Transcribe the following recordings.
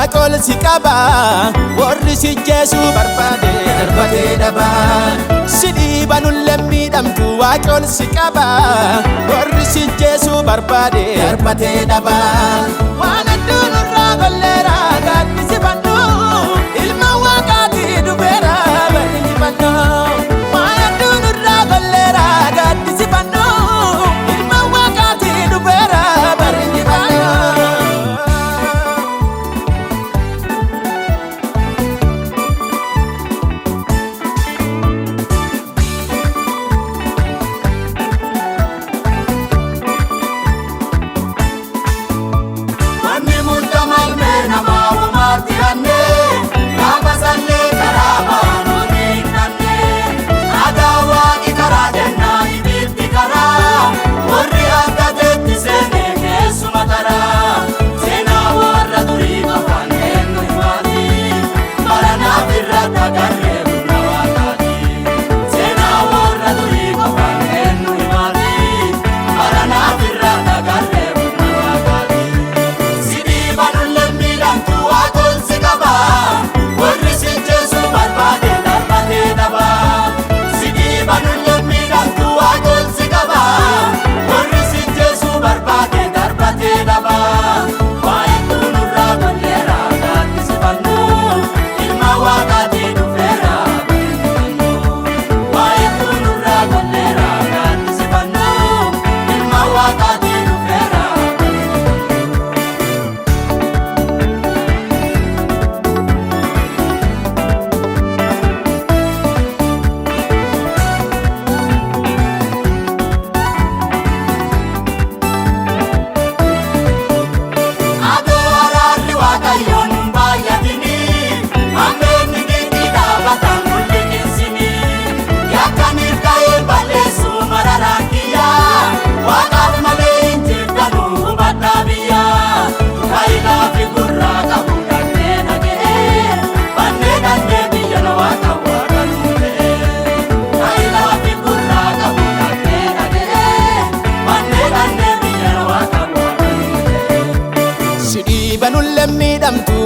waaqol si qaba warri si jeesuu barbaade darbatee dhaba si dhiibanuun lammiidhamtu waaqol si qaba warri si jeesuu barbaade darbatee dhaba waan hedduun irraa golleera gaaddi si bannu ilma waaqaatii dhufeera barri injifannu waan hedduun irraa golleera gaaddi si bannu ilma waaqaatii dhufeera barri injifannu.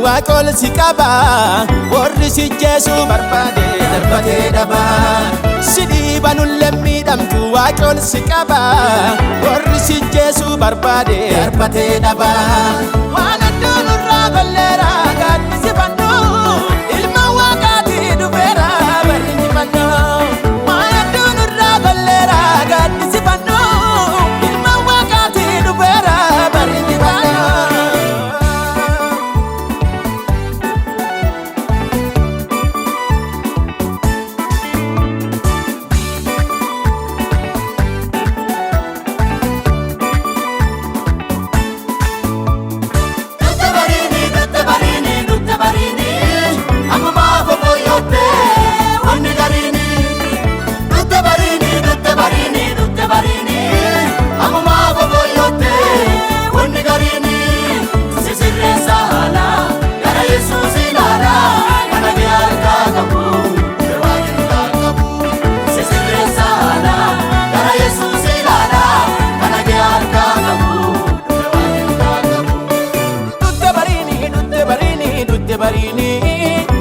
waaqol si qaba warri si jeesuu barbaade darbatee dhaba si dhiibanuun lammiidhamtu waaqol si qaba warri si jeesuu barbaade darbatee dhaba waan hedduun irraa golleera gaaddi si bannu ilma waaqaatii dhufeera barri injifannu waan hedduun irraa golleera gaaddi si bannu ilma waaqaatii dhufeera barri injifannu.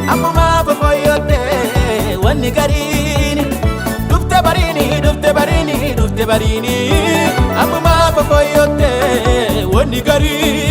Amma boyote wani garini dufte barini amma boyote wani garini